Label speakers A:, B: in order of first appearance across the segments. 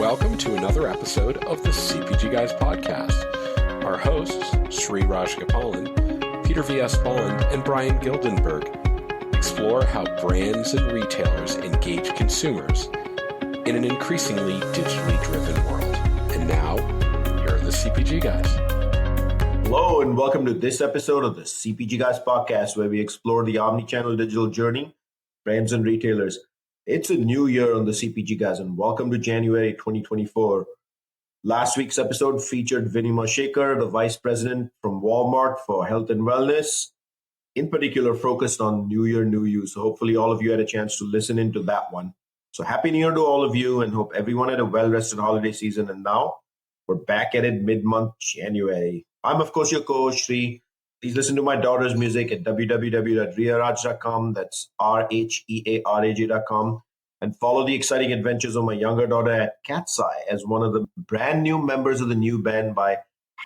A: Welcome to another episode of the CPG Guys podcast. Our hosts, Sri Rajgopalan, Peter V.S. Bond, and Brian Gildenberg explore how brands and retailers engage consumers in an increasingly digitally driven world. And now, here are the CPG Guys.
B: Hello, and welcome to this episode of the CPG Guys podcast, where we explore the omnichannel digital journey, brands and retailers. It's a new year on the CPG Guys, and welcome to January 2024. Last week's episode featured Vinima Shekhar, the Vice President from Walmart for Health and Wellness, in particular focused on New Year, New You. So hopefully all of you had a chance to listen into that one. So Happy New Year to all of you, and hope everyone had a well-rested holiday season. And now we're back at it mid-month January. I'm, of course, your co-host, Sri. Please listen to my daughter's music at www.riaraj.com. That's RHEARAJ.com. And follow the exciting adventures of my younger daughter at Cat's Eye as one of the brand new members of the new band by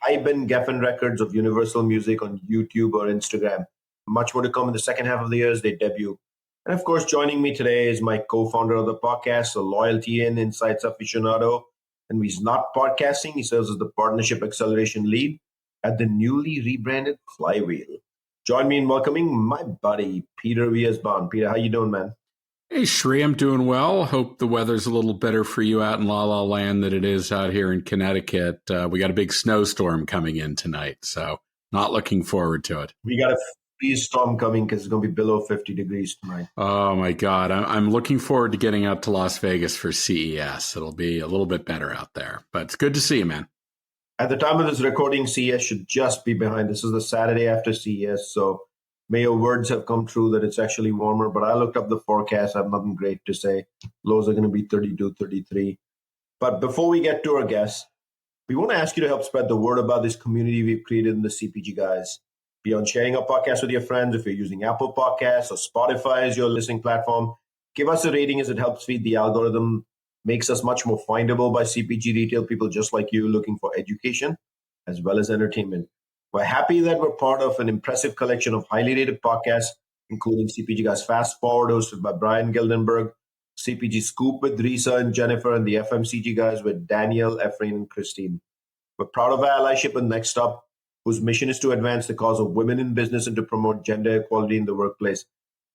B: Hyben Geffen Records of Universal Music on YouTube or Instagram. Much more to come in the second half of the year as they debut. And of course, joining me today is my co-founder of the podcast, a loyalty and insights aficionado. And he's not podcasting. He serves as the partnership acceleration lead at the newly rebranded Flywheel. Join me in welcoming my buddy, Peter V.S. Bond. Peter, how you doing, man?
C: Hey, Sri, I'm doing well. Hope the weather's a little better for you out in La La Land than it is out here in Connecticut. We got a big snowstorm coming in tonight, so not looking forward to it.
B: We got a freeze storm coming because it's going to be below 50 degrees tonight.
C: Oh, my God. I'm looking forward to getting out to Las Vegas for CES. It'll be a little bit better out there, but it's good to see you, man.
B: At the time of this recording, CES should just be behind. This is the Saturday after CES, so may your words have come true that it's actually warmer. But I looked up the forecast. I have nothing great to say. Lows are going to be 32, 33. But before we get to our guests, we want to ask you to help spread the word about this community we've created in the CPG Guys. Beyond sharing our podcast with your friends, if you're using Apple Podcasts or Spotify as your listening platform, give us a rating as it helps feed the algorithm. Makes us much more findable by CPG retail people just like you looking for education as well as entertainment. We're happy that we're part of an impressive collection of highly rated podcasts, including CPG Guys Fast Forward, hosted by Brian Gildenberg, CPG Scoop with Risa and Jennifer, and the FMCG Guys with Daniel, Ephraim, and Christine. We're proud of our allyship with Next Up, whose mission is to advance the cause of women in business and to promote gender equality in the workplace.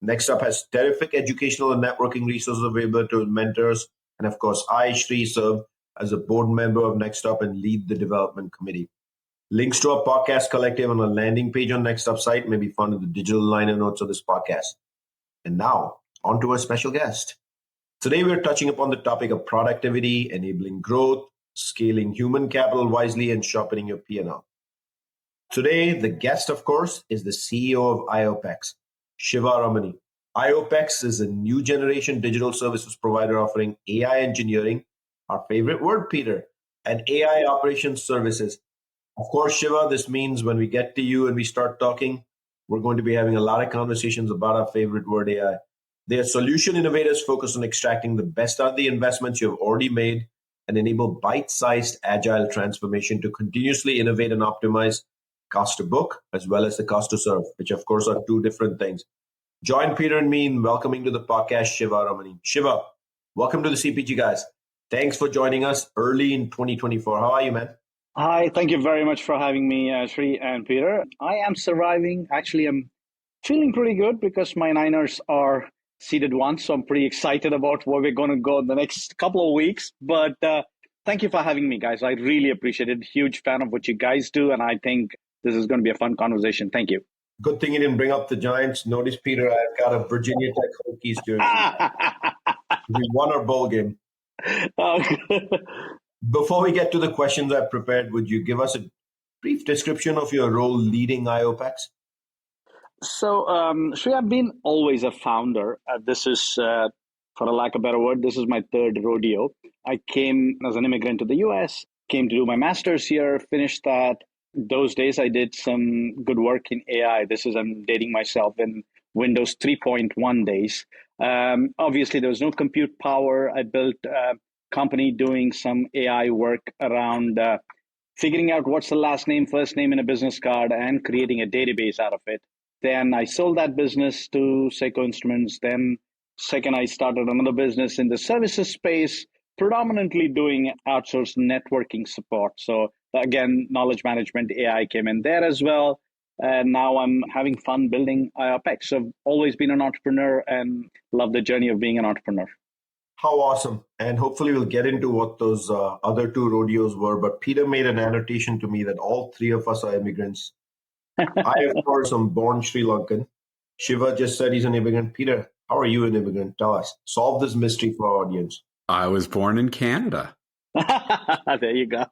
B: Next Up has terrific educational and networking resources available to mentors. And of course, I, Sri, serve as a board member of Next Up and lead the development committee. Links to our podcast collective on a landing page on Next Up site may be found in the digital liner notes of this podcast. And now, on to our special guest. Today, we're touching upon the topic of productivity, enabling growth, scaling human capital wisely, and sharpening your P&L. Today, the guest, of course, is the CEO of iOPEX's, Shiva Ramani. iOPEX's is a new generation digital services provider offering AI engineering, our favorite word, Peter, and AI operations services. Of course, Shiva, this means when we get to you and we start talking, we're going to be having a lot of conversations about our favorite word, AI. They are solution innovators focused on extracting the best out of the investments you have already made and enable bite-sized agile transformation to continuously innovate and optimize cost to book as well as the cost to serve, which of course are two different things. Join Peter and me in welcoming to the podcast Shiva Ramani. Shiva, welcome to the CPG Guys. Thanks for joining us early in 2024. How are you, man?
D: Hi, thank you very much for having me, Sri and Peter. I am surviving. Actually, I'm feeling pretty good because my Niners are seeded once, so I'm pretty excited about where we're going to go in the next couple of weeks. But thank you for having me, guys. I really appreciate it. Huge fan of what you guys do, and I think this is going to be a fun conversation. Thank you.
B: Good thing you didn't bring up the Giants. Notice, Peter, I've got a Virginia Tech Hokies jersey. We won our bowl game. Before we get to the questions I've prepared, would you give us a brief description of your role leading iOPEX's?
D: So, Sri, I've been always a founder. This is, for a lack of a better word, this is my third rodeo. I came as an immigrant to the US, came to do my master's here, finished that. Those days, I did some good work in AI. I'm dating myself in Windows 3.1 days. Obviously, there was no compute power. I built a company doing some AI work around figuring out what's the last name, first name in a business card and creating a database out of it. Then I sold that business to Seiko Instruments. Then second, I started another business in the services space. predominantly doing outsourced networking support. So again, knowledge management, AI came in there as well. And now I'm having fun building iOPEX. So I've always been an entrepreneur and love the journey of being an entrepreneur.
B: How awesome. And hopefully we'll get into what those other two rodeos were. But Peter made an annotation to me that all three of us are immigrants. I, of course, am born Sri Lankan. Shiva just said he's an immigrant. Peter, how are you an immigrant? Tell us. Solve this mystery for our audience.
C: I was born in Canada.
D: There you go.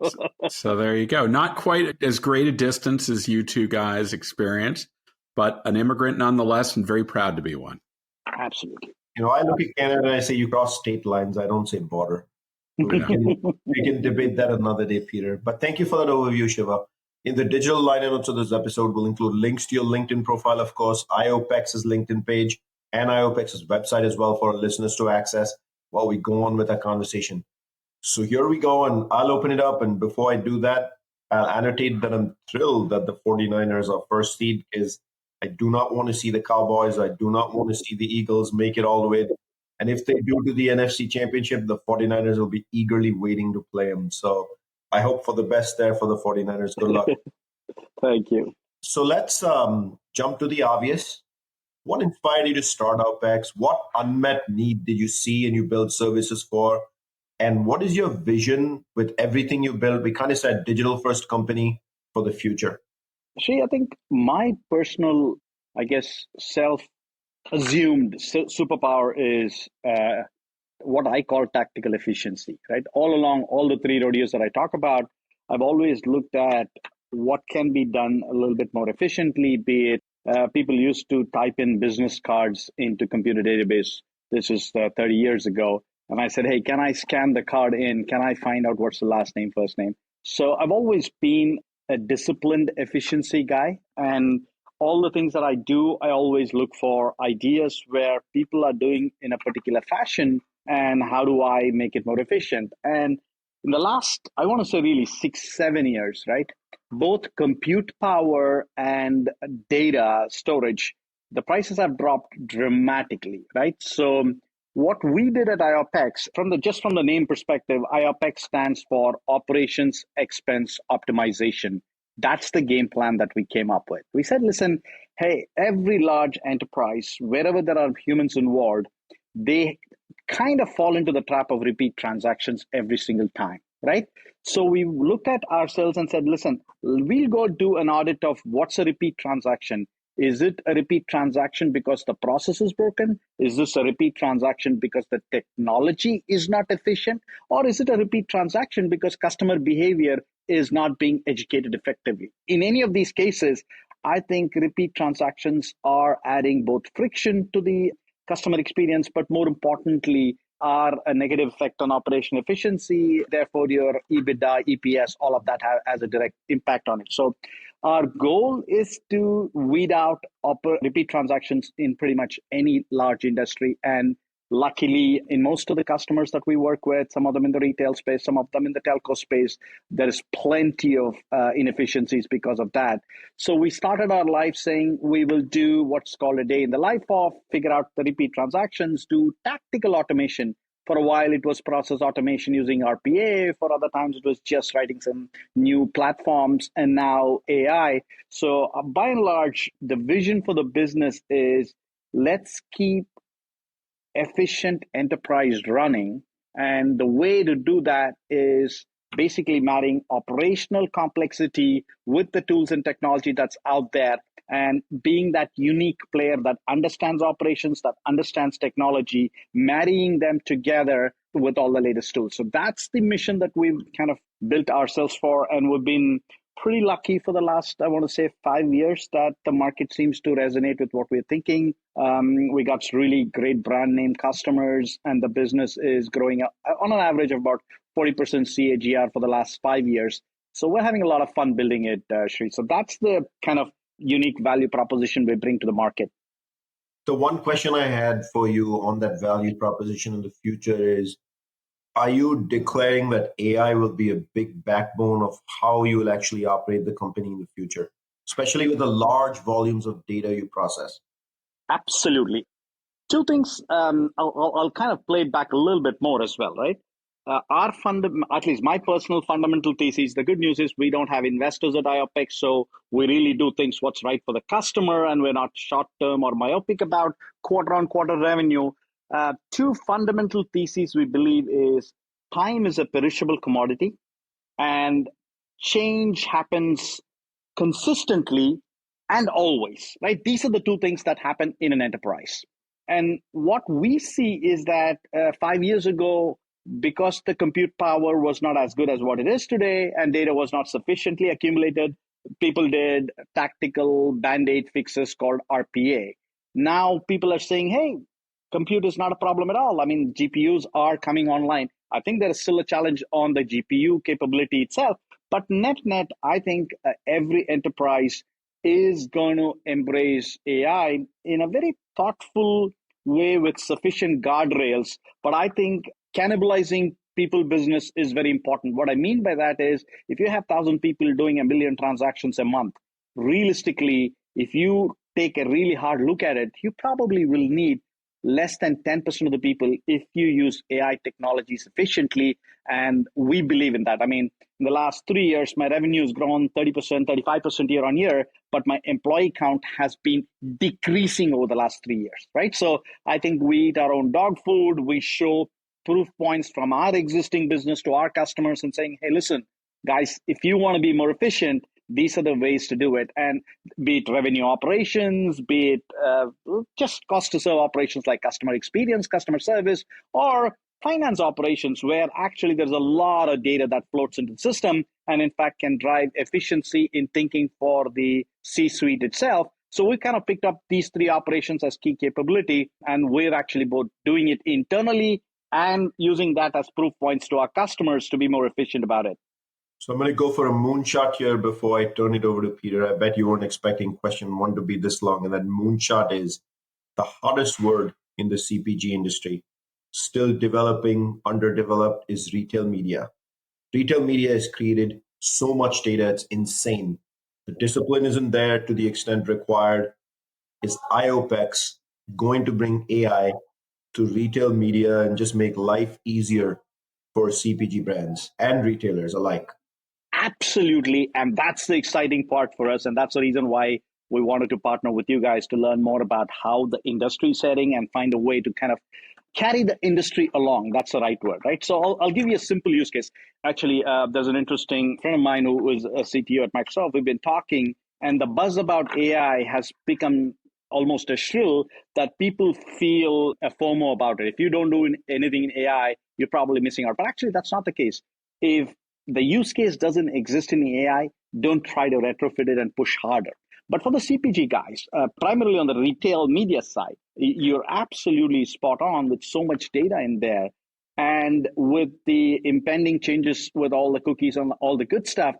C: So there you go. Not quite as great a distance as you two guys experienced, but an immigrant nonetheless, and very proud to be one.
D: Absolutely.
B: I look at Canada and I say you cross state lines. I don't say border. We can debate that another day, Peter. But thank you for that overview, Shiva. In the digital liner notes of this episode, we'll include links to your LinkedIn profile, of course, iOPEX's LinkedIn page, and iOPEX's website as well for our listeners to access while we go on with our conversation. So here we go, and I'll open it up. And before I do that, I'll annotate that I'm thrilled that the 49ers are first seed, because I do not want to see the Cowboys. I do not want to see the Eagles make it all the way. And if they do to the NFC Championship, the 49ers will be eagerly waiting to play them. So I hope for the best there for the 49ers. Good luck.
D: Thank you.
B: So let's jump to the obvious. What inspired you to start iOPEX? What unmet need did you see and you build services for? And what is your vision with everything you build? We kind of said digital first company for the future.
D: Sri, I think my personal, self-assumed superpower is what I call tactical efficiency, right? All along, all the three rodeos that I talk about, I've always looked at what can be done a little bit more efficiently, be it people used to type in business cards into computer database. This is 30 years ago. And I said, hey, can I scan the card in? Can I find out what's the last name, first name? So I've always been a disciplined efficiency guy. And all the things that I do, I always look for ideas where people are doing in a particular fashion and how do I make it more efficient? And in the last, I want to say really 6-7 years, right? Both compute power and data storage, the prices have dropped dramatically, right? So what we did at iOPEX, from the name perspective, iOPEX stands for Operations Expense Optimization. That's the game plan that we came up with. We said, listen, hey, every large enterprise, wherever there are humans involved, they kind of fall into the trap of repeat transactions every single time, right? So we looked at ourselves and said, listen, we'll go do an audit of what's a repeat transaction. Is it a repeat transaction because the process is broken? Is this a repeat transaction because the technology is not efficient? Or is it a repeat transaction because customer behavior is not being educated effectively? In any of these cases, I think repeat transactions are adding both friction to the customer experience, but more importantly, are a negative effect on operation efficiency. Therefore, your EBITDA, EPS, all of that has a direct impact on it. So our goal is to weed out repeat transactions in pretty much any large industry. And luckily, in most of the customers that we work with, some of them in the retail space, some of them in the telco space, there is plenty of inefficiencies because of that. So we started our life saying we will do what's called a day in the life of, figure out the repeat transactions, do tactical automation. For a while, it was process automation using RPA. For other times, it was just writing some new platforms, and now AI. So by and large, the vision for the business is let's keep efficient enterprise running. And the way to do that is basically marrying operational complexity with the tools and technology that's out there, and being that unique player that understands operations, that understands technology, marrying them together with all the latest tools. So that's the mission that we've kind of built ourselves for. And we've been pretty lucky for the last, I want to say, 5 years that the market seems to resonate with what we're thinking. We got really great brand name customers, and the business is growing up on an average of about 40% CAGR for the last 5 years. So we're having a lot of fun building it, Sri. So that's the kind of unique value proposition we bring to the market.
B: The one question I had for you on that value proposition in the future is, are you declaring that AI will be a big backbone of how you will actually operate the company in the future, especially with the large volumes of data you process?
D: Absolutely. Two things, I'll kind of play it back a little bit more as well, right? at least my personal fundamental thesis, the good news is we don't have investors at iOPEX, so we really do things what's right for the customer, and we're not short-term or myopic about quarter-on-quarter revenue. Two fundamental theses we believe is time is a perishable commodity, and change happens consistently and always, right? These are the two things that happen in an enterprise. And what we see is that 5 years ago, because the compute power was not as good as what it is today and data was not sufficiently accumulated, people did tactical band-aid fixes called RPA. Now people are saying, hey, compute is not a problem at all. I mean, GPUs are coming online. I think there is still a challenge on the GPU capability itself, but net, I think every enterprise is going to embrace AI in a very thoughtful way with sufficient guardrails. But I think cannibalizing people business is very important. What I mean by that is if you have 1,000 people doing 1 million transactions a month, realistically, if you take a really hard look at it, you probably will need less than 10% of the people if you use AI technology sufficiently. And we believe in that. I mean, in the last 3 years, my revenue has grown 30%, 35% year on year, but my employee count has been decreasing over the last 3 years, right? So I think we eat our own dog food. We show proof points from our existing business to our customers and saying, hey, listen, guys, if you want to be more efficient, these are the ways to do it. And be it revenue operations, be it just cost to serve operations like customer experience, customer service, or finance operations, where actually there's a lot of data that floats into the system and in fact can drive efficiency in thinking for the C-suite itself. So we kind of picked up these three operations as key capability, and we're actually both doing it internally and using that as proof points to our customers to be more efficient about it.
B: So I'm going to go for a moonshot here before I turn it over to Peter. I bet you weren't expecting question one to be this long, and that moonshot is the hottest word in the CPG industry. Still developing, underdeveloped is retail media. Retail media has created so much data, it's insane. The discipline isn't there to the extent required. Is iOPEX going to bring AI to retail media and just make life easier for CPG brands and retailers alike?
D: Absolutely. And that's the exciting part for us. And that's the reason why we wanted to partner with you guys to learn more about how the industry is heading and find a way to kind of carry the industry along. That's the right word, right? So I'll give you a simple use case. Actually, there's an interesting friend of mine who is a CTO at Microsoft. We've been talking, and the buzz about AI has become almost a shrill that people feel a FOMO about it. If you don't do anything in AI, you're probably missing out. But actually, that's not the case. If the use case doesn't exist in AI, don't try to retrofit it and push harder. But for the CPG guys, primarily on the retail media side, you're absolutely spot on with so much data in there. And with the impending changes with all the cookies and all the good stuff,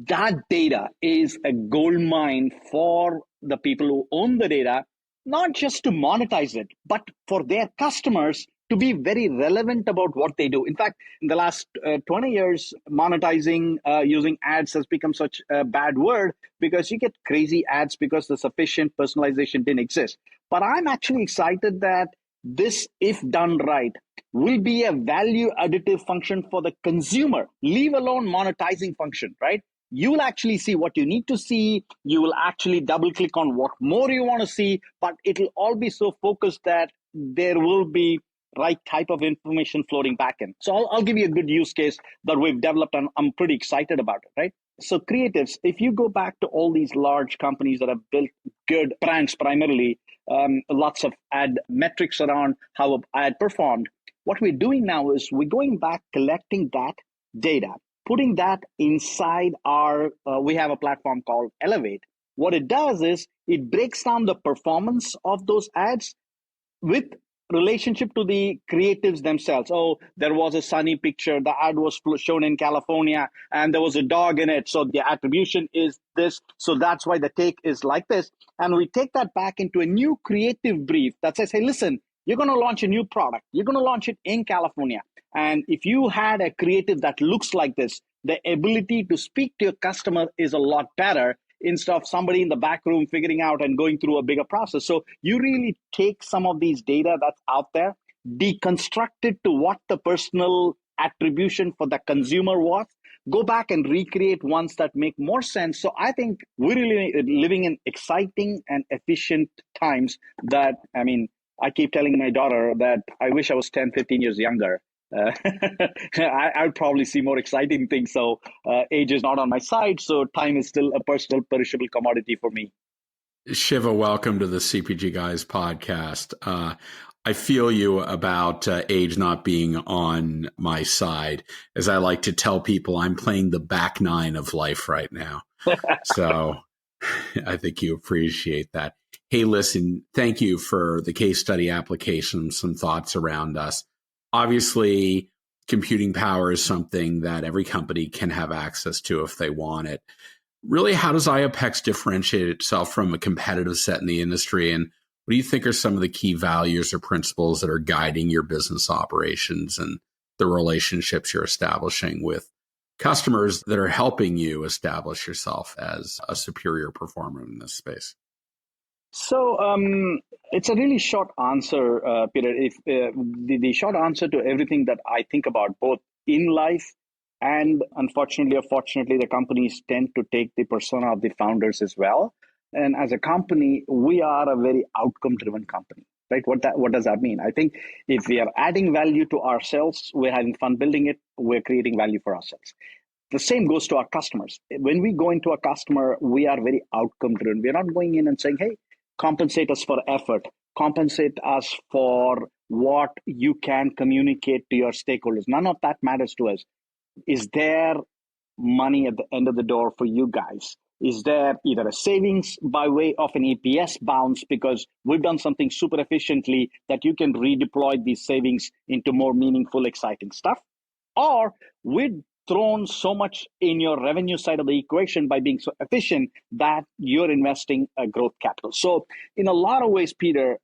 D: that data is a gold mine for the people who own the data, not just to monetize it, but for their customers to be very relevant about what they do. In fact, in the last 20 years, monetizing using ads has become such a bad word because you get crazy ads because the sufficient personalization didn't exist. But I'm actually excited that this, if done right, will be a value additive function for the consumer, leave alone monetizing function, right? You will actually see what you need to see. You will actually double click on what more you want to see, but it'll all be so focused that there will be right type of information floating back in. So I'll give you a good use case that we've developed, and I'm pretty excited about it, right? So creatives, if you go back to all these large companies that have built good brands primarily, lots of ad metrics around how an ad performed, what we're doing now is we're going back, collecting that data, putting that inside our, we have a platform called Elevate. What it does is it breaks down the performance of those ads with relationship to the creatives themselves. Oh, there was a sunny picture. The ad was shown in California and there was a dog in it. So the attribution is this. So that's why the take is like this. And we take that back into a new creative brief that says, hey, listen, you're going to launch a new product. You're going to launch it in California. And if you had a creative that looks like this, the ability to speak to your customer is a lot better instead of somebody in the back room figuring out and going through a bigger process. So you really take some of these data that's out there, deconstruct it to what the personal attribution for the consumer was, go back and recreate ones that make more sense. So I think we're really living in exciting and efficient times that, I keep telling my daughter that I wish I was 10, 15 years younger. I'd probably see more exciting things. So age is not on my side. So time is still a personal perishable commodity for me.
C: Shiva, welcome to the CPG Guys podcast. I feel you about age not being on my side. As I like to tell people, I'm playing the back nine of life right now. So I think you appreciate that. Hey, listen, thank you for the case study application, some thoughts around us. Obviously, computing power is something that every company can have access to if they want it. Really, how does iOPEX differentiate itself from a competitive set in the industry? And what do you think are some of the key values or principles that are guiding your business operations and the relationships you're establishing with customers that are helping you establish yourself as a superior performer in this space?
D: So it's a really short answer, Peter. If the short answer to everything that I think about, both in life and unfortunately or fortunately, the companies tend to take the persona of the founders as well. And as a company, we are a very outcome-driven company, right? What does that mean? I think if we are adding value to ourselves, we're having fun building it, we're creating value for ourselves. The same goes to our customers. When we go into a customer, we are very outcome-driven. We're not going in and saying, hey, compensate us for effort, compensate us for what you can communicate to your stakeholders. None of that matters to us. Is there money at the end of the door for you guys? Is there either a savings by way of an EPS bounce because we've done something super efficiently that you can redeploy these savings into more meaningful, exciting stuff? Or we've thrown so much in your revenue side of the equation by being so efficient that you're investing a growth capital. So in a lot of ways, Peter,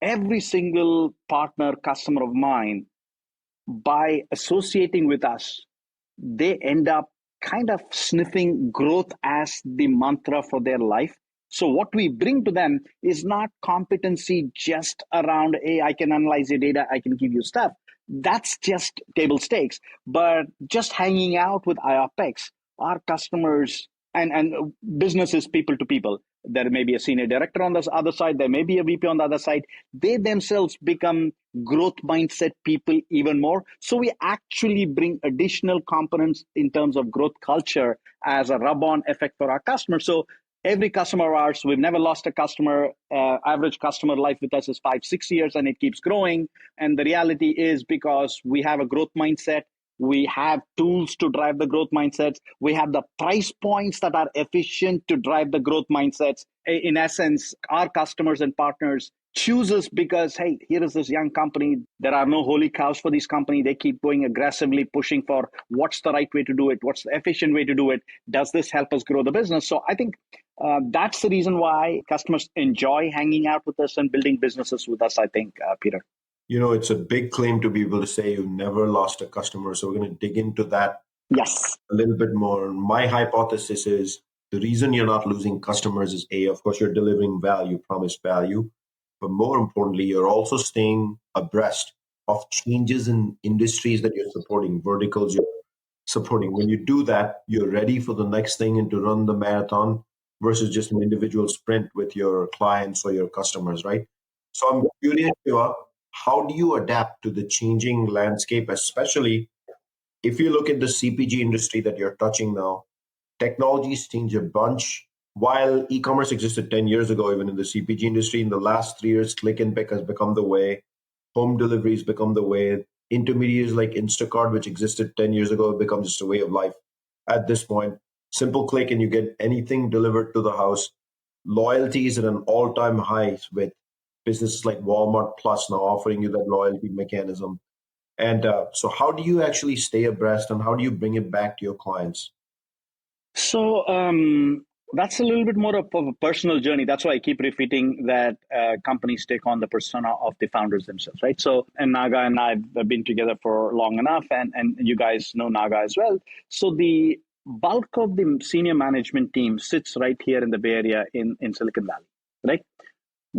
D: every single partner, customer of mine, by associating with us, they end up kind of sniffing growth as the mantra for their life. So what we bring to them is not competency just around, hey, I can analyze your data, I can give you stuff. That's just table stakes. But just hanging out with iOPEX, our customers and business is people to people. There may be a senior director on the other side. There may be a VP on the other side. They themselves become growth mindset people even more. So we actually bring additional components in terms of growth culture as a rub-on effect for our customers. So every customer of ours, we've never lost a customer. Average customer life with us is 5-6 years, and it keeps growing. And the reality is because we have a growth mindset, we have tools to drive the growth mindsets. We have the price points that are efficient to drive the growth mindsets. In essence, our customers and partners choose us because, hey, here is this young company. There are no holy cows for this company. They keep going aggressively pushing for what's the right way to do it? What's the efficient way to do it? Does this help us grow the business? So I think that's the reason why customers enjoy hanging out with us and building businesses with us, I think, Peter.
B: You know, it's a big claim to be able to say you never lost a customer. So we're going to dig into that
D: Yes.
B: a little bit more. My hypothesis is the reason you're not losing customers is A, of course, you're delivering value, promised value. But more importantly, you're also staying abreast of changes in industries that you're supporting, verticals you're supporting. When you do that, you're ready for the next thing and to run the marathon versus just an individual sprint with your clients or your customers, right? So I'm curious, Shiva, how do you adapt to the changing landscape, especially if you look at the CPG industry that you're touching now? Technologies change a bunch. While e-commerce existed 10 years ago, even in the CPG industry, in the last 3 years, click and pick has become the way. Home delivery has become the way. Intermediaries like Instacart, which existed 10 years ago, have become just a way of life at this point. Simple click and you get anything delivered to the house. Loyalty is at an all-time high with businesses like Walmart Plus now offering you that loyalty mechanism. And so how do you actually stay abreast and how do you bring it back to your clients?
D: So that's a little bit more of a personal journey. That's why I keep repeating that companies take on the persona of the founders themselves, right? So, and Naga and I have been together for long enough, and you guys know Naga as well. So the bulk of the senior management team sits right here in the Bay Area in Silicon Valley, right?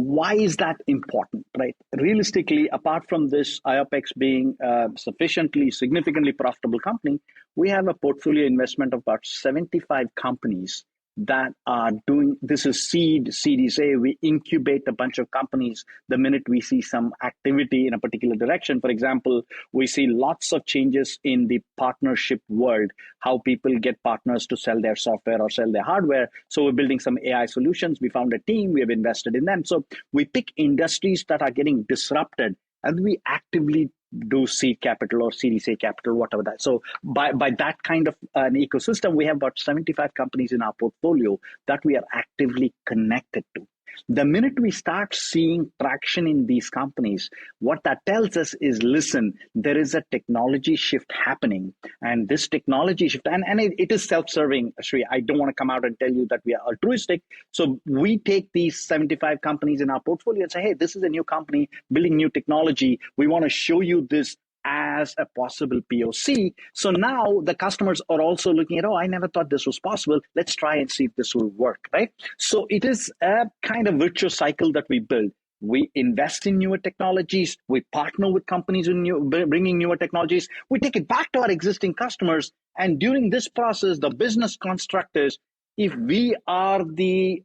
D: Why is that important, right? Realistically, apart from this iOPEX being a sufficiently, significantly profitable company, we have a portfolio investment of about 75 companies that are doing, this is Series A. We incubate a bunch of companies the minute we see some activity in a particular direction. For example, we see lots of changes in the partnership world, how people get partners to sell their software or sell their hardware. So we're building some AI solutions. We found a team, we have invested in them. So we pick industries that are getting disrupted, and we actively do seed capital or Series A capital, whatever that. So by that kind of an ecosystem, we have about 75 companies in our portfolio that we are actively connected to. The minute we start seeing traction in these companies, what that tells us is, listen, there is a technology shift happening. And this technology shift, and it is self-serving, Sri. I don't want to come out and tell you that we are altruistic. So we take these 75 companies in our portfolio and say, hey, this is a new company building new technology. We want to show you this as a possible POC. So now the customers are also looking at, oh, I never thought this was possible. Let's try and see if this will work, right? So it is a kind of virtuous cycle that we build. We invest in newer technologies. We partner with companies bringing newer technologies. We take it back to our existing customers. And during this process, the business construct is, if we are the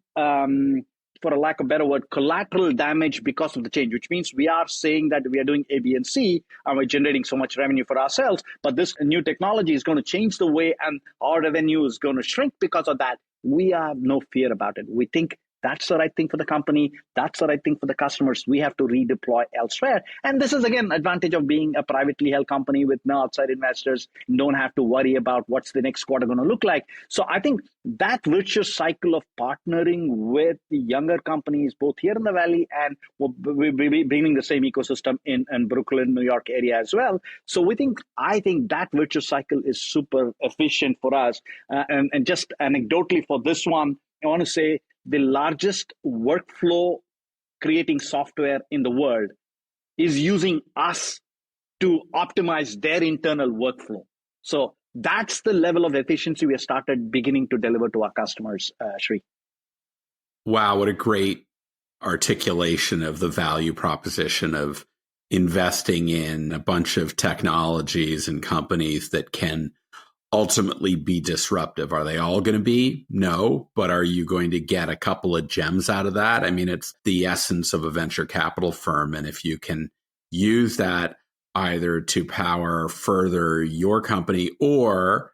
D: for a lack of a better word, collateral damage because of the change, which means we are saying that we are doing A, B, and C, and we're generating so much revenue for ourselves, but this new technology is going to change the way, and our revenue is going to shrink because of that. We have no fear about it. We think that's the right thing for the company. That's the right thing for the customers. We have to redeploy elsewhere. And this is, again, advantage of being a privately held company with no outside investors. You don't have to worry about what's the next quarter going to look like. So I think that virtuous cycle of partnering with the younger companies, both here in the Valley and we'll be bringing the same ecosystem in Brooklyn, New York area as well. So I think that virtuous cycle is super efficient for us. And just anecdotally for this one, I want to say, the largest workflow creating software in the world is using us to optimize their internal workflow. So that's the level of efficiency we have started beginning to deliver to our customers, Sri.
C: Wow, what a great articulation of the value proposition of investing in a bunch of technologies and companies that can ultimately be disruptive. Are they all going to be? No, but are you going to get a couple of gems out of that? I mean, it's the essence of a venture capital firm. And if you can use that either to power further your company or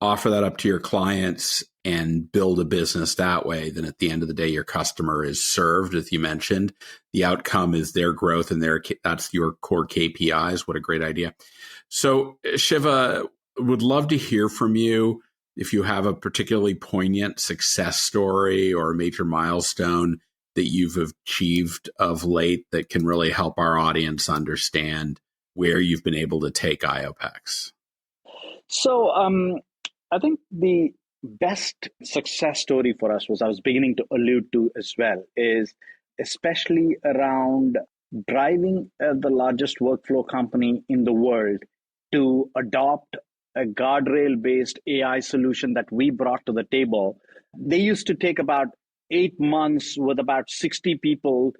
C: offer that up to your clients and build a business that way, then at the end of the day, your customer is served, as you mentioned. The outcome is their growth and that's your core KPIs. What a great idea. So Shiva, would love to hear from you if you have a particularly poignant success story or a major milestone that you've achieved of late that can really help our audience understand where you've been able to take iOPEX.
D: So I think the best success story for us was, I was beginning to allude to as well, is especially around driving the largest workflow company in the world to adopt a guardrail-based AI solution that we brought to the table. They used to take about 8 months with about 60 people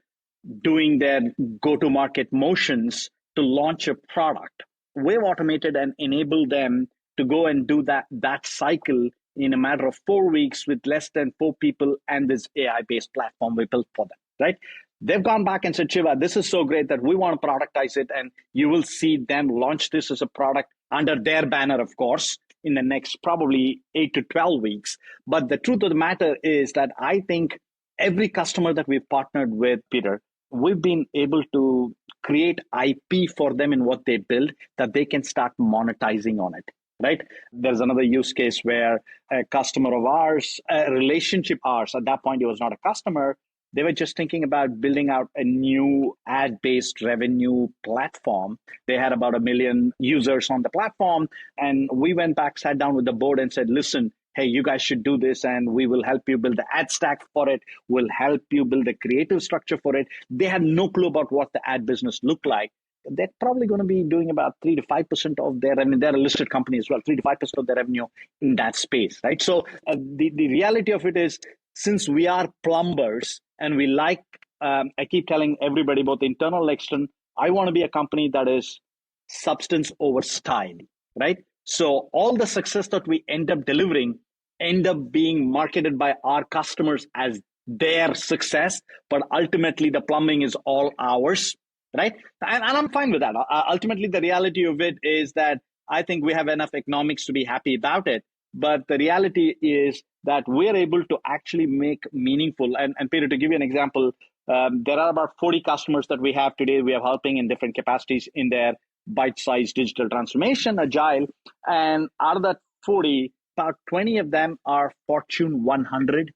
D: doing their go-to-market motions to launch a product. We've automated and enabled them to go and do that cycle in a matter of 4 weeks with less than 4 people and this AI-based platform we built for them, right? They've gone back and said, Shiva, this is so great that we want to productize it, and you will see them launch this as a product under their banner, of course, in the next probably 8 to 12 weeks. But the truth of the matter is that I think every customer that we've partnered with, Peter, we've been able to create IP for them in what they build that they can start monetizing on it, right? There's another use case where a customer of ours, a relationship ours, at that point he was not a customer, they were just thinking about building out a new ad-based revenue platform. They had about 1 million users on the platform. And we went back, sat down with the board and said, listen, hey, you guys should do this, and we will help you build the ad stack for it. We'll help you build a creative structure for it. They had no clue about what the ad business looked like. They're probably going to be doing about 3 to 5% of their revenue. They're a listed company as well, 3 to 5% of their revenue in that space, right? So the reality of it is, since we are plumbers and we like I keep telling everybody, both internal and external, I want to be a company that is substance over style, right? So all the success that we end up delivering end up being marketed by our customers as their success, but ultimately the plumbing is all ours, right? And I'm fine with that. Ultimately, the reality of it is that I think we have enough economics to be happy about it. But the reality is that we're able to actually make meaningful. And Peter, to give you an example, there are about 40 customers that we have today. We are helping in different capacities in their bite-sized digital transformation, agile. And out of that 40, about 20 of them are Fortune 100.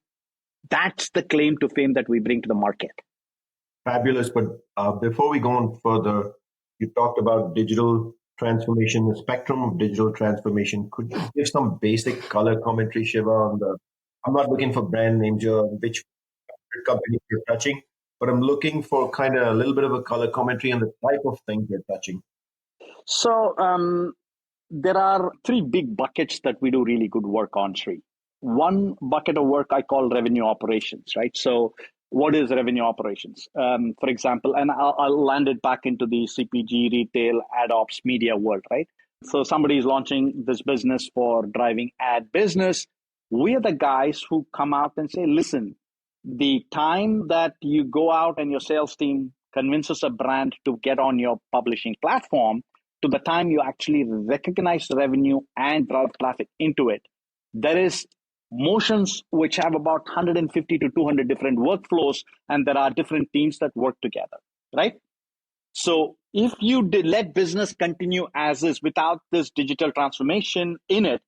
D: That's the claim to fame that we bring to the market.
B: Fabulous. But before we go on further, you talked about digital transformation, the spectrum of digital transformation. Could you give some basic color commentary, Shiva, on the, I'm not looking for brand names or which company you're touching, but I'm looking for kind of a little bit of a color commentary on the type of things you're touching.
D: So there are three big buckets that we do really good work on, Sri. One bucket of work I call revenue operations, right? So what is revenue operations? For example, and I'll land it back into the CPG, retail, ad ops, media world, right? So somebody is launching this business for driving ad business. We are the guys who come out and say, listen, the time that you go out and your sales team convinces a brand to get on your publishing platform to the time you actually recognize the revenue and drive traffic into it, there is motions which have about 150 to 200 different workflows, and there are different teams that work together, right? So if you let business continue as is without this digital transformation in it,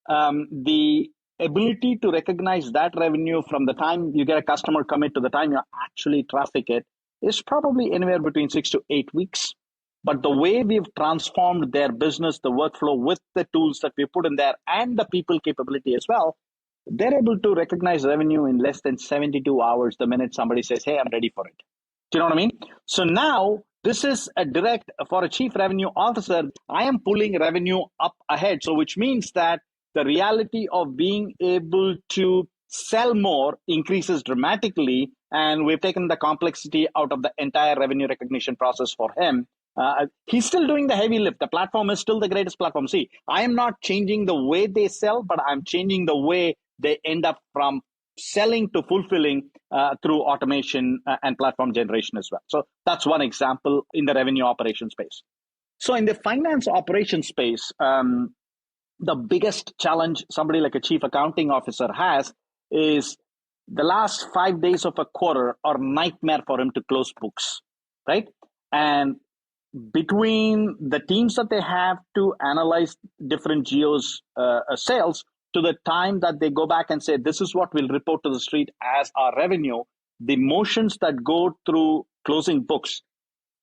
D: the ability to recognize that revenue from the time you get a customer commit to the time you actually traffic it is probably anywhere between 6 to 8 weeks. But the way we've transformed their business, the workflow with the tools that we put in there and the people capability as well, they're able to recognize revenue in less than 72 hours the minute somebody says, hey, I'm ready for it. Do you know what I mean? So now this is a direct, for a chief revenue officer, I am pulling revenue up ahead. So which means that the reality of being able to sell more increases dramatically. And we've taken the complexity out of the entire revenue recognition process for him. He's still doing the heavy lift. The platform is still the greatest platform. See, I am not changing the way they sell, but I'm changing the way they end up from selling to fulfilling through automation and platform generation as well. So that's one example in the revenue operation space. So in the finance operation space, the biggest challenge somebody like a chief accounting officer has is the last 5 days of a quarter are nightmare for him to close books, right? And between the teams that they have to analyze different geos sales to the time that they go back and say, this is what we'll report to the street as our revenue, the motions that go through closing books,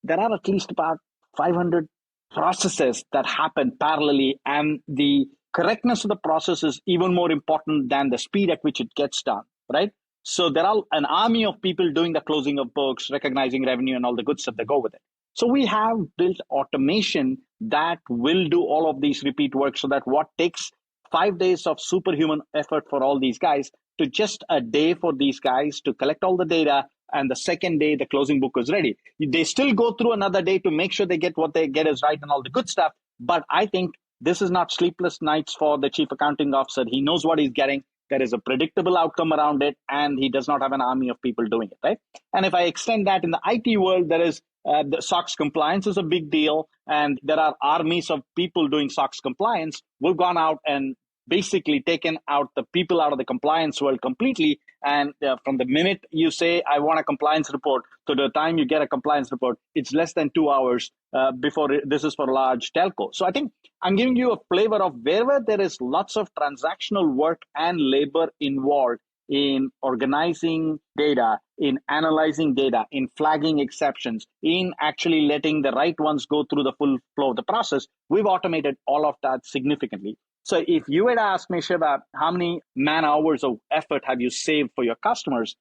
D: there are at least about 500 processes that happen parallelly, and the correctness of the process is even more important than the speed at which it gets done, right? So there are an army of people doing the closing of books, recognizing revenue and all the good stuff that go with it. So we have built automation that will do all of these repeat work so that what takes 5 days of superhuman effort for all these guys to just a day for these guys to collect all the data, and the second day the closing book is ready. They still go through another day to make sure they get what they get is right and all the good stuff. But I think this is not sleepless nights for the chief accounting officer. He knows what he's getting. There is a predictable outcome around it, and he does not have an army of people doing it, right? And if I extend that in the IT world, there is the SOX compliance is a big deal, and there are armies of people doing SOX compliance. We've gone out and basically taken out the people out of the compliance world completely. And from the minute you say, I want a compliance report, to the time you get a compliance report, it's less than 2 hours before this is for large telco. So I think I'm giving you a flavor of wherever there is lots of transactional work and labor involved in organizing data, in analyzing data, in flagging exceptions, in actually letting the right ones go through the full flow of the process, we've automated all of that significantly. So if you had asked me, Shiva, how many man hours of effort have you saved for your customers?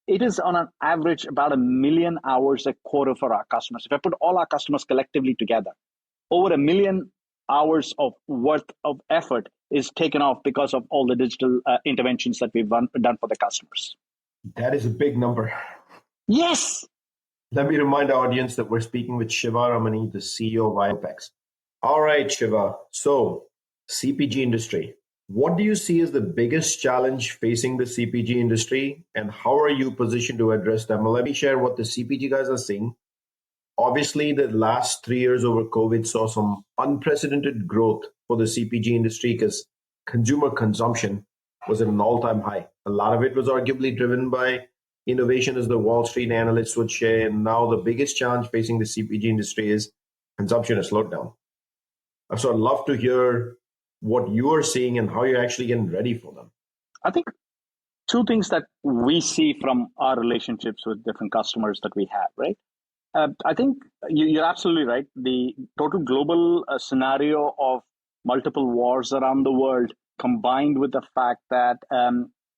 D: It is on an average about 1 million hours a quarter for our customers. If I put all our customers collectively together, over 1 million hours of worth of effort is taken off because of all the digital interventions that we've done for the customers.
B: That is a big number.
D: Yes.
B: Let me remind our audience that we're speaking with Shiva Ramani, the CEO of iOPEX. All right, Shiva. So, CPG industry. What do you see as the biggest challenge facing the CPG industry, and how are you positioned to address them? Well, let me share what the CPG guys are seeing. Obviously, the last 3 years over COVID saw some unprecedented growth for the CPG industry because consumer consumption was at an all-time high. A lot of it was arguably driven by innovation, as the Wall Street analysts would share. And now the biggest challenge facing the CPG industry is consumption has slowed down. So I'd love to hear what you are seeing and how you're actually getting ready for them.
D: I think two things that we see from our relationships with different customers that we have, right? I think you're absolutely right. The total global scenario of multiple wars around the world, combined with the fact that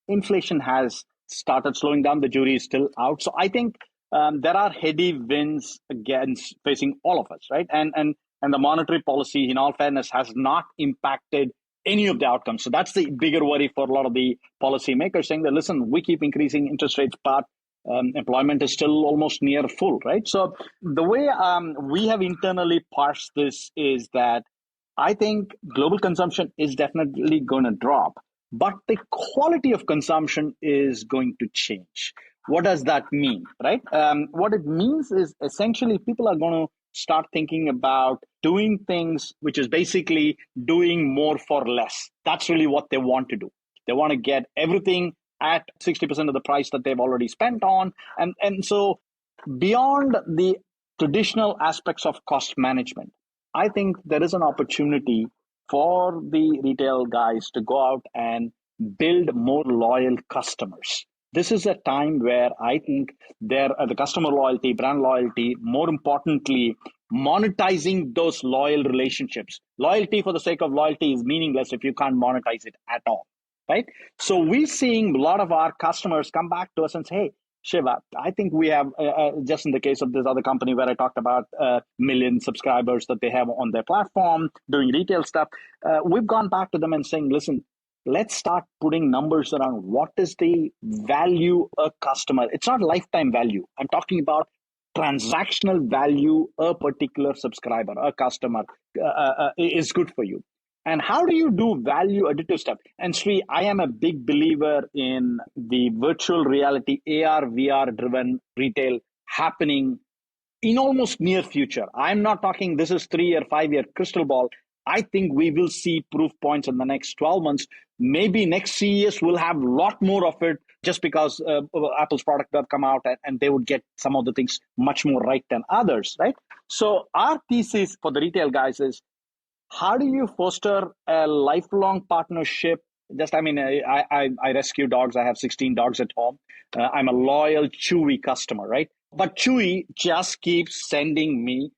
D: inflation has started slowing down, the jury is still out. So I think there are heady winds against facing all of us, right? And the monetary policy, in all fairness, has not impacted any of the outcomes. So that's the bigger worry for a lot of the policymakers, saying that, listen, we keep increasing interest rates, but employment is still almost near full, right? So the way we have internally parsed this is that I think global consumption is definitely going to drop, but the quality of consumption is going to change. What does that mean, right? What it means is essentially people are going to start thinking about doing things, which is basically doing more for less. That's really what they want to do. They want to get everything at 60% of the price that they've already spent on. And so beyond the traditional aspects of cost management, I think there is an opportunity for the retail guys to go out and build more loyal customers. This is a time where I think the customer loyalty, brand loyalty, more importantly, monetizing those loyal relationships. Loyalty for the sake of loyalty is meaningless if you can't monetize it at all, right? So we're seeing a lot of our customers come back to us and say, hey, Shiva, I think we have, just in the case of this other company where I talked about 1 million subscribers that they have on their platform, doing retail stuff, we've gone back to them and saying, listen, let's start putting numbers around what is the value a customer. It's not lifetime value. I'm talking about transactional value a particular subscriber, a customer is good for you. And how do you do value additive stuff? And Sri, I am a big believer in the virtual reality, AR, VR driven retail happening in almost near future. I'm not talking this is 3-year, 5-year crystal ball. I think we will see proof points in the next 12 months. Maybe next CES we'll have a lot more of it just because Apple's product will come out and they would get some of the things much more right than others, right? So our thesis for the retail guys is, how do you foster a lifelong partnership? I rescue dogs. I have 16 dogs at home. I'm a loyal Chewy customer, right? But Chewy just keeps sending me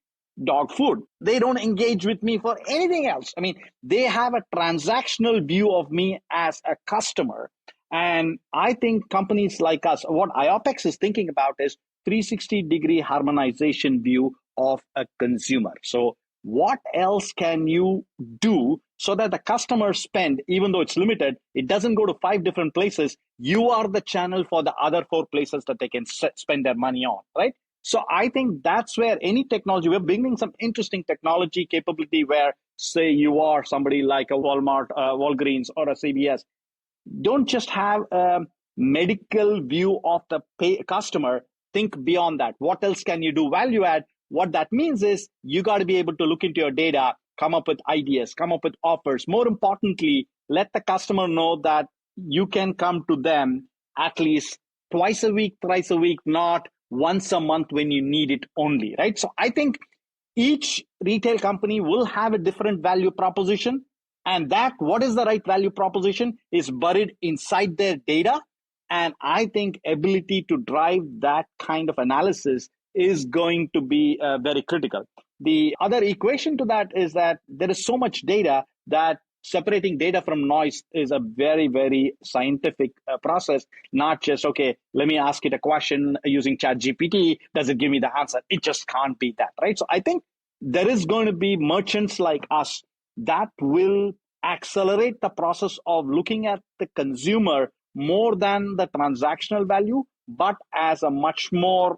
D: dog food. They don't engage with me for anything else. I mean, they have a transactional view of me as a customer. And I think companies like us, what iOPEX is thinking about is 360-degree harmonization view of a consumer. So what else can you do so that the customer spend, even though it's limited, it doesn't go to 5 different places. You are the channel for the other 4 places that they can spend their money on, right? So I think that's where any technology, we're bringing some interesting technology capability where, say, you are somebody like a Walmart, Walgreens, or a CVS. Don't just have a medical view of the customer. Think beyond that. What else can you do value add? What that means is you got to be able to look into your data, come up with ideas, come up with offers. More importantly, let the customer know that you can come to them at least twice a week, thrice a week, not once a month when you need it only, right? So I think each retail company will have a different value proposition, and that what is the right value proposition is buried inside their data. And I think ability to drive that kind of analysis is going to be very critical. The other equation to that is that there is so much data that separating data from noise is a very, very scientific process, not just, okay, let me ask it a question using ChatGPT. Does it give me the answer? It just can't be that, right? So I think there is going to be merchants like us that will accelerate the process of looking at the consumer more than the transactional value, but as a much more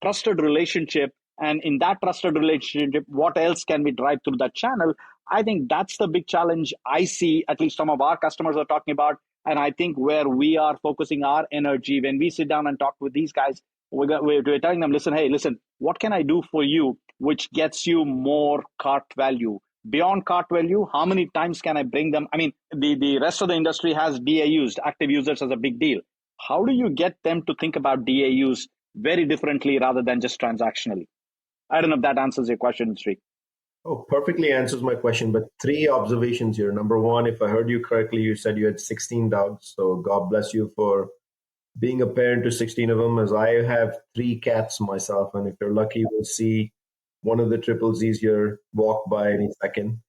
D: trusted relationship. And in that trusted relationship, what else can we drive through that channel? I think that's the big challenge I see, at least some of our customers are talking about. And I think where we are focusing our energy, when we sit down and talk with these guys, we're telling them, listen, what can I do for you which gets you more cart value? Beyond cart value, how many times can I bring them? I mean, the rest of the industry has DAUs, active users, as a big deal. How do you get them to think about DAUs very differently rather than just transactionally? I don't know if that answers your question, Sri.
B: Oh, perfectly answers my question, but 3 observations here. Number one, if I heard you correctly, you said you had 16 dogs. So God bless you for being a parent to 16 of them, as I have 3 cats myself. And if you're lucky, we'll see one of the triple Z's here walk by any second.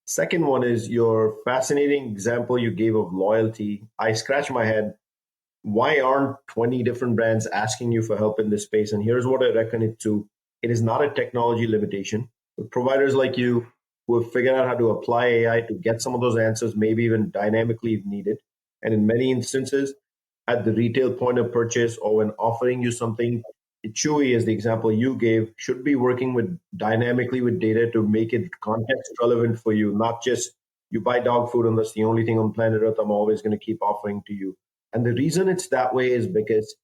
B: Second one is your fascinating example you gave of loyalty. I scratch my head. Why aren't 20 different brands asking you for help in this space? And here's what I reckon it to. It is not a technology limitation. With providers like you who have figured out how to apply AI to get some of those answers, maybe even dynamically if needed. And in many instances, at the retail point of purchase or when offering you something, Chewy, as the example you gave, should be working with dynamically with data to make it context relevant for you, not just you buy dog food and that's the only thing on planet Earth I'm always going to keep offering to you. And the reason it's that way is because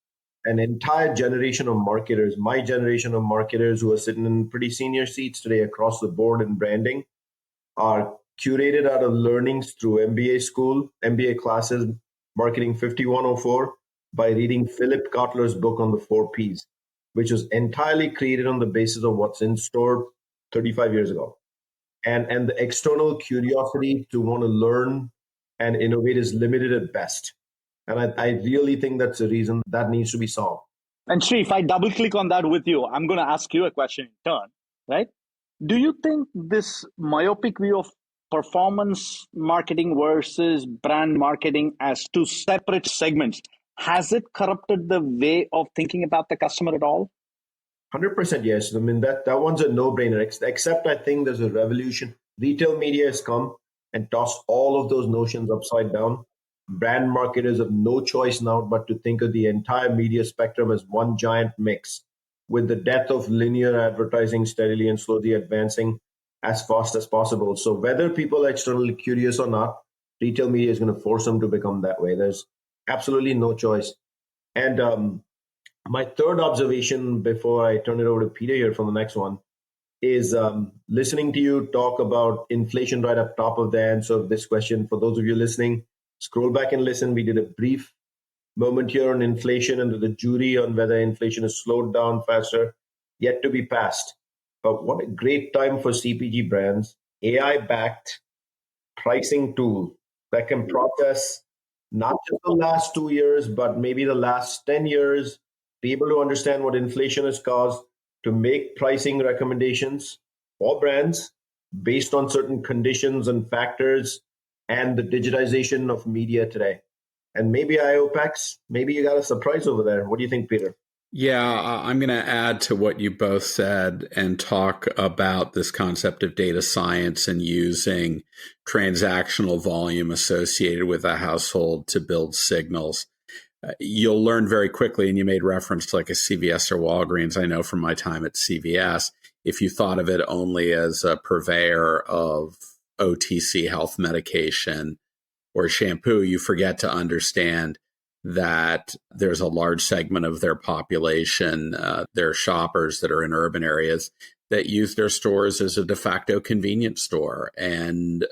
B: an entire generation of marketers, my generation of marketers who are sitting in pretty senior seats today across the board in branding, are curated out of learnings through MBA school, MBA classes, Marketing 5104, by reading Philip Kotler's book on the 4 Ps, which was entirely created on the basis of what's in store 35 years ago. And the external curiosity to want to learn and innovate is limited at best. And I really think that's the reason that needs to be solved.
D: And Sri, if I double click on that with you, I'm going to ask you a question in turn, right? Do you think this myopic view of performance marketing versus brand marketing as 2 separate segments, has it corrupted the way of thinking about the customer at all?
B: 100% yes. I mean, that one's a no-brainer, except I think there's a revolution. Retail media has come and tossed all of those notions upside down. Brand marketers have no choice now but to think of the entire media spectrum as one giant mix, with the death of linear advertising steadily and slowly advancing as fast as possible. So whether people are externally curious or not, retail media is going to force them to become that way. There's absolutely no choice. And my third observation before I turn it over to Peter here for the next one is listening to you talk about inflation right up top of the answer of this question. For those of you listening, scroll back and listen. We did a brief moment here on inflation and the jury on whether inflation has slowed down faster, yet to be passed. But what a great time for CPG brands, AI-backed pricing tool that can process not just the last 2 years, but maybe the last 10 years, be able to understand what inflation has caused to make pricing recommendations for brands based on certain conditions and factors and the digitization of media today. And maybe iOPEX's, maybe you got a surprise over there. What do you think, Peter?
C: Yeah, I'm going to add to what you both said and talk about this concept of data science and using transactional volume associated with a household to build signals. You'll learn very quickly, and you made reference to like a CVS or Walgreens. I know from my time at CVS, if you thought of it only as a purveyor of OTC health medication or shampoo, you forget to understand that there's a large segment of their population, their shoppers that are in urban areas, that use their stores as a de facto convenience store. And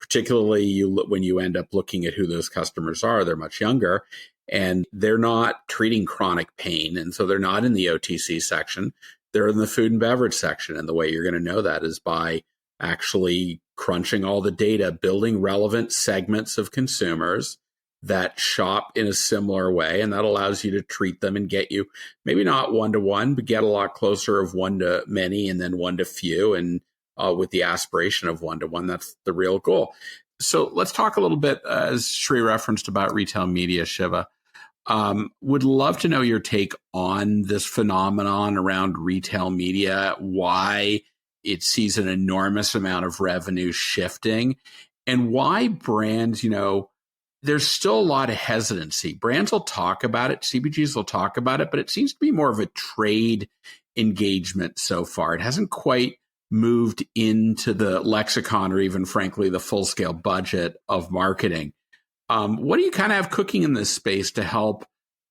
C: particularly when you end up looking at who those customers are, they're much younger and they're not treating chronic pain. And so they're not in the OTC section. They're in the food and beverage section. And the way you're going to know that is by actually crunching all the data, building relevant segments of consumers that shop in a similar way. And that allows you to treat them and get you maybe not one-to-one, but get a lot closer of one to many and then one to few. And with the aspiration of one-to-one, that's the real goal. So let's talk a little bit, as Sri referenced, about retail media, Shiva. Would love to know your take on this phenomenon around retail media, why it sees an enormous amount of revenue shifting, and why brands, there's still a lot of hesitancy. Brands will talk about it, CPGs will talk about it, but it seems to be more of a trade engagement so far. It hasn't quite moved into the lexicon or even, frankly, the full-scale budget of marketing. What do you kind of have cooking in this space to help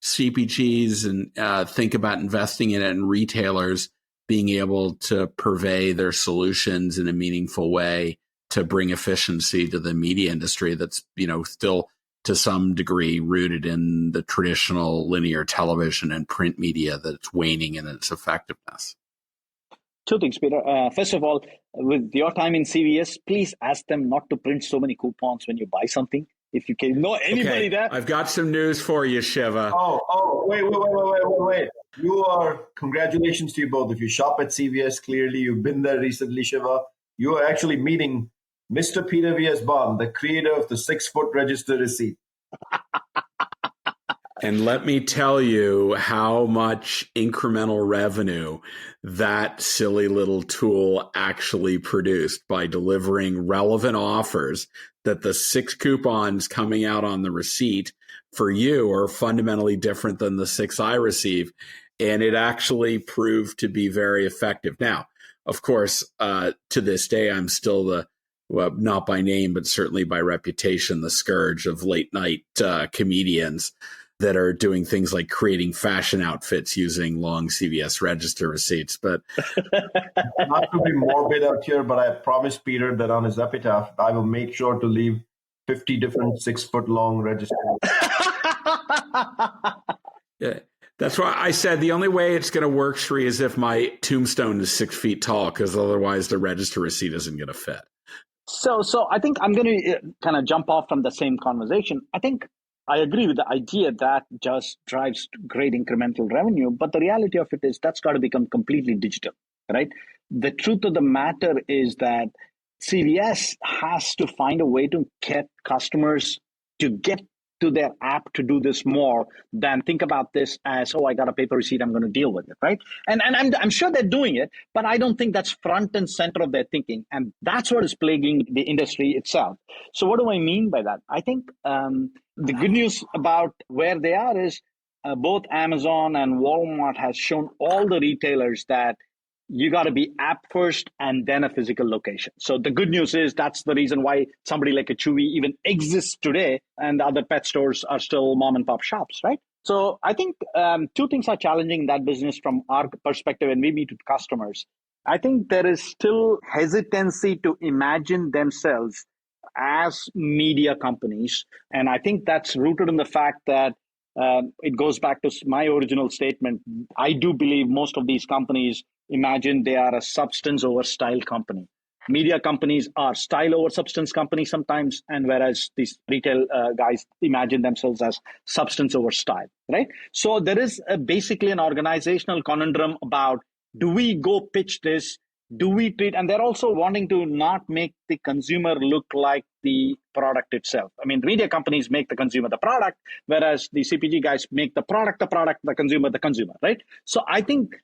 C: CPGs and think about investing in it, and retailers being able to purvey their solutions in a meaningful way to bring efficiency to the media industry that's, still to some degree rooted in the traditional linear television and print media that's waning in its effectiveness?
D: Two things, Peter. First of all, with your time in CVS, please ask them not to print so many coupons when you buy something. If you can know anybody there.
C: I've got some news for you, Shiva.
B: Wait. Congratulations to you both. If you shop at CVS, clearly you've been there recently, Shiva. You are actually meeting Mr. Peter V.S. Bond, the creator of the 6-foot register receipt.
C: And let me tell you how much incremental revenue that silly little tool actually produced by delivering relevant offers that the 6 coupons coming out on the receipt for you are fundamentally different than the 6 I receive. And it actually proved to be very effective. Now, of course, to this day, I'm still not by name, but certainly by reputation, the scourge of late night comedians that are doing things like creating fashion outfits using long CVS register receipts. But
B: not to be morbid out here, but I promised Peter that on his epitaph, I will make sure to leave 50 different 6-foot long registers.
C: Yeah. That's why I said the only way it's going to work, Sri, is if my tombstone is 6 feet tall, because otherwise the register receipt isn't going to fit.
D: So I think I'm going to kind of jump off from the same conversation. I think I agree with the idea that just drives great incremental revenue, but the reality of it is that's got to become completely digital, right? The truth of the matter is that CVS has to find a way to get customers to get to their app to do this more than think about this as, I got a paper receipt, I'm going to deal with it, right? And I'm sure they're doing it, but I don't think that's front and center of their thinking. And that's what is plaguing the industry itself. So what do I mean by that? I think the good news about where they are is both Amazon and Walmart has shown all the retailers that you got to be app first and then a physical location. So the good news is that's the reason why somebody like a Chewy even exists today, and the other pet stores are still mom and pop shops, right? So I think 2 things are challenging in that business from our perspective and maybe to customers. I think there is still hesitancy to imagine themselves as media companies. And I think that's rooted in the fact that it goes back to my original statement. I do believe most of these companies imagine they are a substance over style company. Media companies are style over substance companies sometimes, and whereas these retail guys imagine themselves as substance over style, right? So there is basically an organizational conundrum about, do we go pitch this? Do we treat, and they're also wanting to not make the consumer look like the product itself. I mean, media companies make the consumer the product, whereas the CPG guys make the product, the consumer, right? So I think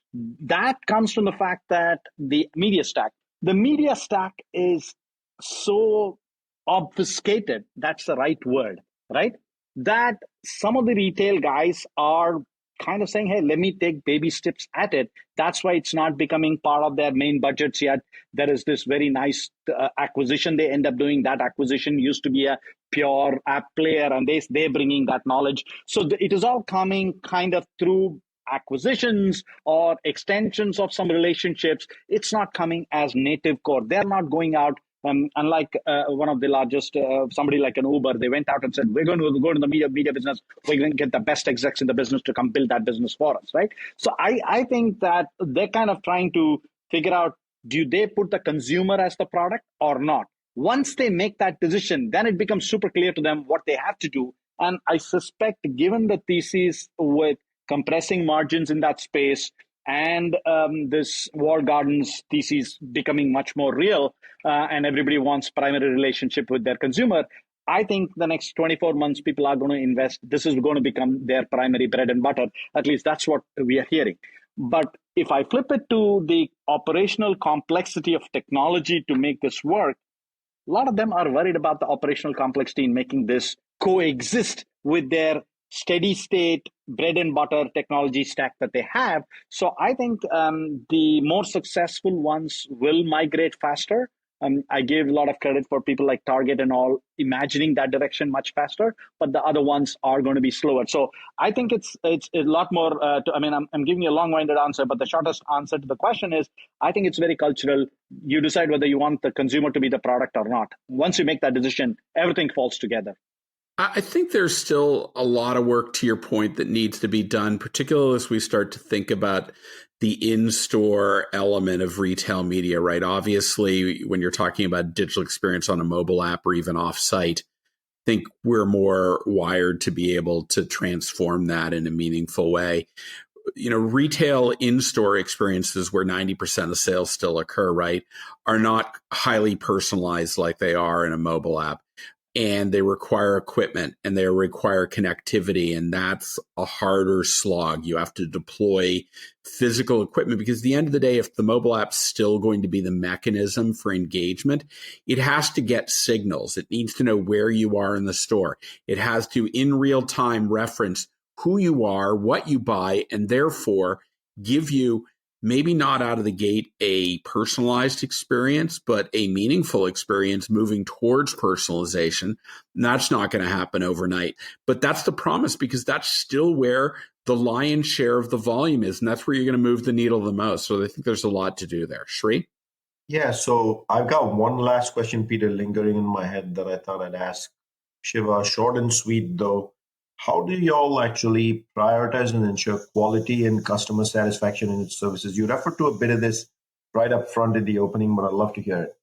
D: that comes from the fact that the media stack is so obfuscated, that's the right word, right? That some of the retail guys are kind of saying, hey, let me take baby steps at it. That's why it's not becoming part of their main budgets yet. There is this very nice acquisition they end up doing. That acquisition used to be a pure app player, and they're bringing that knowledge. So it is all coming kind of through acquisitions or extensions of some relationships. It's not coming as native core. They're not going out. Unlike one of the largest, somebody like an Uber, they went out and said, we're going to go to the media business. We're going to get the best execs in the business to come build that business for us, right? So I think that they're kind of trying to figure out, do they put the consumer as the product or not? Once they make that decision, then it becomes super clear to them what they have to do. And I suspect, given the thesis with compressing margins in that space, and this walled gardens thesis becoming much more real, and everybody wants primary relationship with their consumer, I think the next 24 months, people are going to invest. This is going to become their primary bread and butter. At least that's what we are hearing. But if I flip it to the operational complexity of technology to make this work, A lot of them are worried about the operational complexity in making this coexist with their steady state bread and butter technology stack that they have. So I think the more successful ones will migrate faster. I give a lot of credit for people like Target and all imagining that direction much faster, but the other ones are going to be slower. So I think it's a lot more. I'm giving you a long-winded answer, but the shortest answer to the question is I think it's very cultural. You decide whether you want the consumer to be the product or not. Once you make that decision, everything falls together.
C: I think there's still a lot of work, to your point, that needs to be done, particularly as we start to think about the in-store element of retail media, right? Obviously, when you're talking about digital experience on a mobile app or even off-site, I think we're more wired to be able to transform that in a meaningful way. Retail in-store experiences where 90% of sales still occur, right, are not highly personalized like they are in a mobile app. And they require equipment and they require connectivity. And that's a harder slog. You have to deploy physical equipment because at the end of the day, if the mobile app's still going to be the mechanism for engagement, it has to get signals. It needs to know where you are in the store. It has to, in real time, reference who you are, what you buy, and therefore give you maybe not out of the gate a personalized experience, but a meaningful experience moving towards personalization. And that's not going to happen overnight. But that's the promise because that's still where the lion's share of the volume is. And that's where you're going to move the needle the most. So I think there's a lot to do there. Sri?
B: Yeah, so I've got one last question, Peter, lingering in my head that I thought I'd ask Shiva. Short and sweet, though. How do y'all actually prioritize and ensure quality and customer satisfaction in its services? You referred to a bit of this right up front in the opening, but I'd love to hear
D: it.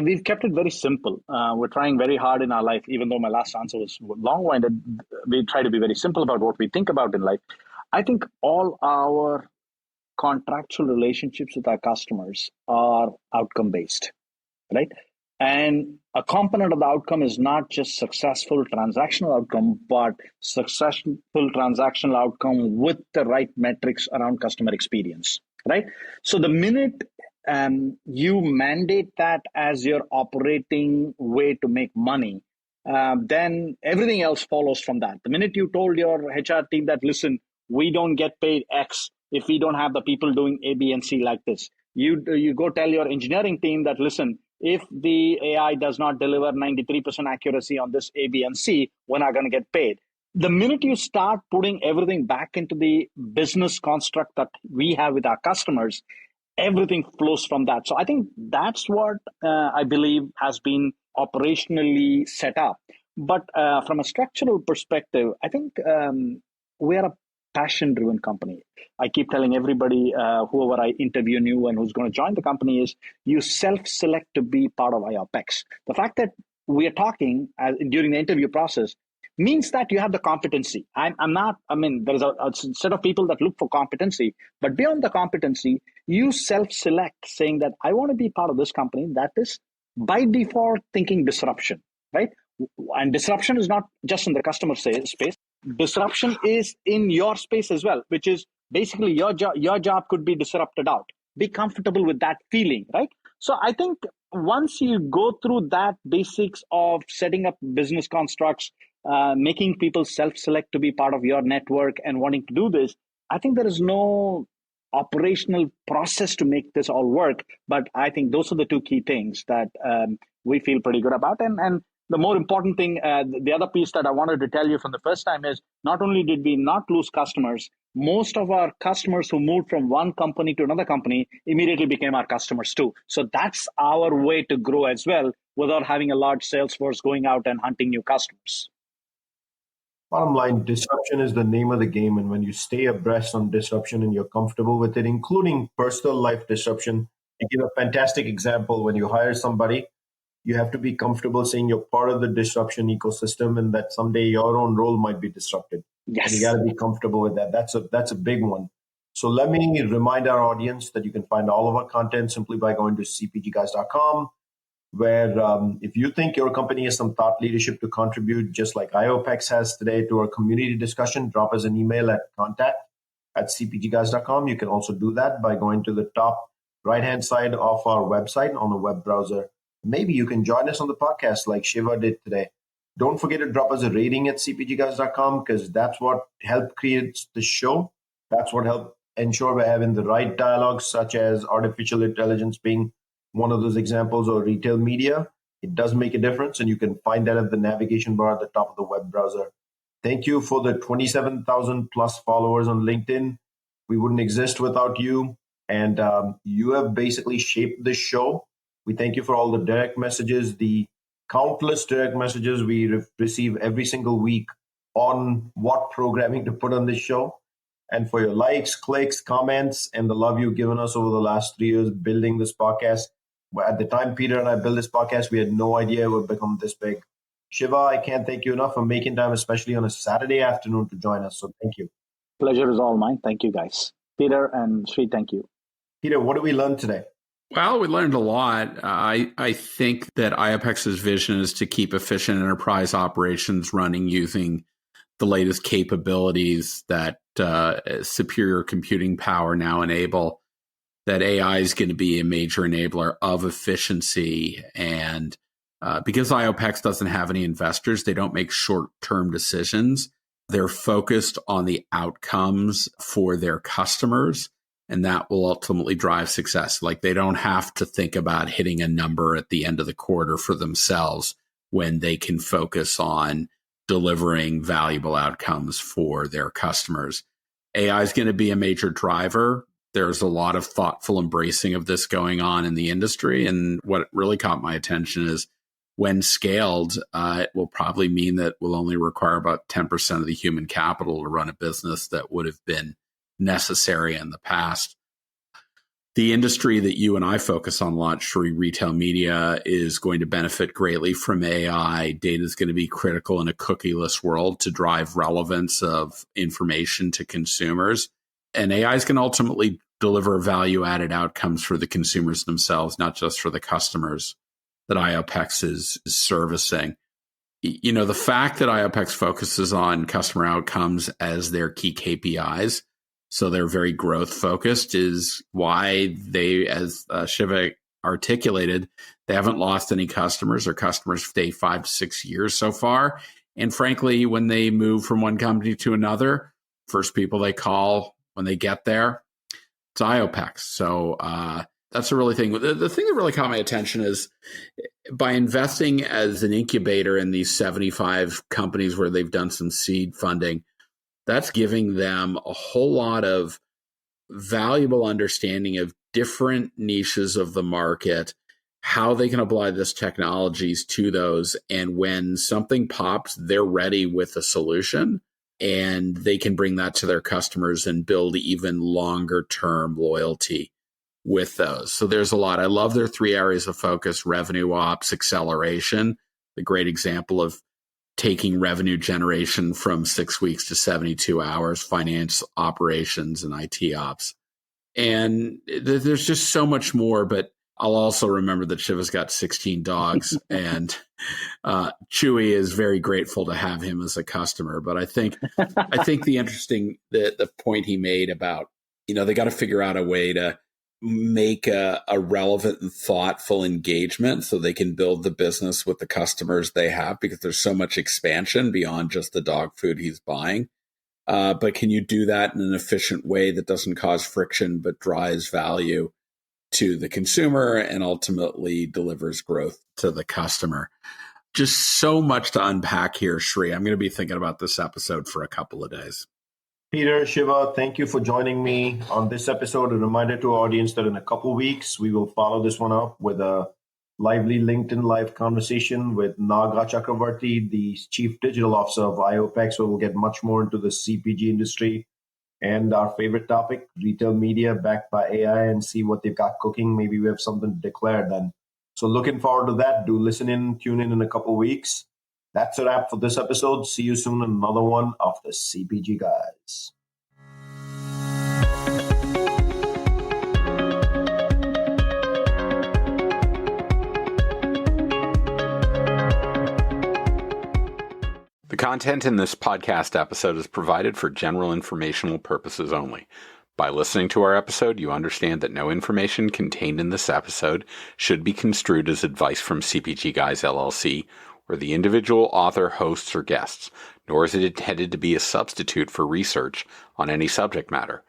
D: We've kept it very simple. We're trying very hard in our life, even though my last answer was long-winded. We try to be very simple about what we think about in life. I think all our contractual relationships with our customers are outcome-based, right? And a component of the outcome is not just successful transactional outcome, but successful transactional outcome with the right metrics around customer experience, right? So the minute you mandate that as your operating way to make money, then everything else follows from that. The minute you told your HR team that, listen, we don't get paid X if we don't have the people doing A, B, and C like this. You go tell your engineering team that, listen, if the AI does not deliver 93% accuracy on this A, B, and C, we're not going to get paid. The minute you start putting everything back into the business construct that we have with our customers, everything flows from that. So I think that's what I believe has been operationally set up. But from a structural perspective, I think we're a passion-driven company. I keep telling everybody, whoever I interview new and who's going to join the company, is you self-select to be part of iOPEX. The fact that we are talking during the interview process means that you have the competency. There's a set of people that look for competency, but beyond the competency, you self-select saying that I want to be part of this company that is by default thinking disruption, right? And disruption is not just in the customer space. Disruption is in your space as well, which is basically your job could be disrupted out. Be comfortable with that feeling, right? So I think once you go through that basics of setting up business constructs, making people self-select to be part of your network and wanting to do this, I think there is no operational process to make this all work. But I think those are the two key things that we feel pretty good about. And the more important thing, the other piece that I wanted to tell you from the first time is not only did we not lose customers, most of our customers who moved from one company to another company immediately became our customers too. So that's our way to grow as well without having a large sales force going out and hunting new customers.
B: Bottom line, disruption is the name of the game. And when you stay abreast on disruption and you're comfortable with it, including personal life disruption, I give a fantastic example. When you hire somebody, you have to be comfortable saying you're part of the disruption ecosystem and that someday your own role might be disrupted.
D: Yes.
B: And you got to be comfortable with that. That's a big one. So let me remind our audience that you can find all of our content simply by going to cpgguys.com, where if you think your company has some thought leadership to contribute, just like iOPEX has today, to our community discussion, drop us an email at contact@cpgguys.com. You can also do that by going to the top right-hand side of our website on the web browser. Maybe you can join us on the podcast like Shiva did today. Don't forget to drop us a rating at cpgguys.com because that's what helped create the show. That's what helped ensure we're having the right dialogues, such as artificial intelligence being one of those examples, or retail media. It does make a difference, and you can find that at the navigation bar at the top of the web browser. Thank you for the 27,000 plus followers on LinkedIn. We wouldn't exist without you, and you have basically shaped this show. We thank you for all the direct messages, the countless direct messages we receive every single week on what programming to put on this show, and for your likes, clicks, comments, and the love you've given us over the last 3 years building this podcast. At the time Peter and I built this podcast, we had no idea it would become this big. Shiva, I can't thank you enough for making time, especially on a Saturday afternoon, to join us. So thank you.
D: Pleasure is all mine. Thank you, guys. Peter and Sri, thank you.
B: Peter, what did we learn today?
C: Well, we learned a lot. I think that iOPEX's vision is to keep efficient enterprise operations running using the latest capabilities that superior computing power now enable. That AI is going to be a major enabler of efficiency. And because iOPEX doesn't have any investors, they don't make short-term decisions. They're focused on the outcomes for their customers, and that will ultimately drive success. Like, they don't have to think about hitting a number at the end of the quarter for themselves when they can focus on delivering valuable outcomes for their customers. AI is going to be a major driver. There's a lot of thoughtful embracing of this going on in the industry. And what really caught my attention is when scaled, it will probably mean that we'll only require about 10% of the human capital to run a business that would have been necessary in the past. The industry that you and I focus on a lot, Shri, retail media, is going to benefit greatly from AI. Data is going to be critical in a cookieless world to drive relevance of information to consumers. And AI is going to ultimately deliver value-added outcomes for the consumers themselves, not just for the customers that iOPEX is servicing. You know, the fact that iOPEX focuses on customer outcomes as their key KPIs, so they're very growth-focused, is why they, as Shiva articulated, they haven't lost any customers. Their customers stay 5 to 6 years so far. And frankly, when they move from one company to another, first people they call when they get there, it's iOPEX. So that's a really thing. The thing that really caught my attention is by investing as an incubator in these 75 companies where they've done some seed funding, that's giving them a whole lot of valuable understanding of different niches of the market, how they can apply this technologies to those. And when something pops, they're ready with a solution. And they can bring that to their customers and build even longer term loyalty with those. So there's a lot. I love their 3 areas of focus: revenue ops, acceleration, the great example of taking revenue generation from 6 weeks to 72 hours, finance operations, and IT ops. And there's just so much more, but I'll also remember that Shiva's got 16 dogs, and Chewy is very grateful to have him as a customer. But I think the point he made about, you know, they got to figure out a way to make a relevant and thoughtful engagement so they can build the business with the customers they have, because there's so much expansion beyond just the dog food he's buying. But can you do that in an efficient way that doesn't cause friction but drives value to the consumer and ultimately delivers growth to the customer? Just so much to unpack here, Shri. I'm going to be thinking about this episode for a couple of days.
B: Peter, Shiva, thank you for joining me on this episode. A reminder to our audience that in a couple of weeks, we will follow this one up with a lively LinkedIn Live conversation with Naga Chakravarti, the Chief Digital Officer of iOPEX, where we'll get much more into the CPG industry and our favorite topic, retail media backed by AI, and see what they've got cooking. Maybe we have something to declare then. So looking forward to that. Do listen in, tune in a couple of weeks. That's a wrap for this episode. See you soon in another one of the CPG Guys.
A: The content in this podcast episode is provided for general informational purposes only.
C: By listening to our episode, you understand that no information contained in this episode should be construed as advice from CPG Guys LLC or the individual author, hosts, or guests, nor is it intended to be a substitute for research on any subject matter.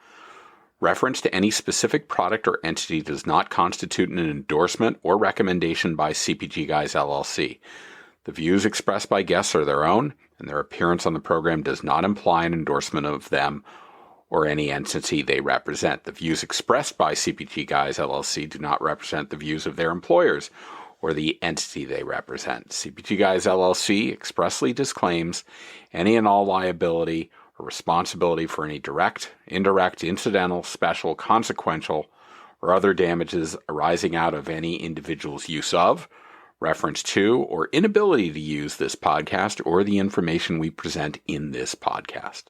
C: Reference to any specific product or entity does not constitute an endorsement or recommendation by CPG Guys LLC. The views expressed by guests are their own, and their appearance on the program does not imply an endorsement of them or any entity they represent. The views expressed by CPG Guys LLC do not represent the views of their employers or the entity they represent. CPG Guys LLC expressly disclaims any and all liability or responsibility for any direct, indirect, incidental, special, consequential, or other damages arising out of any individual's use of, reference to, or inability to use this podcast or the information we present in this podcast.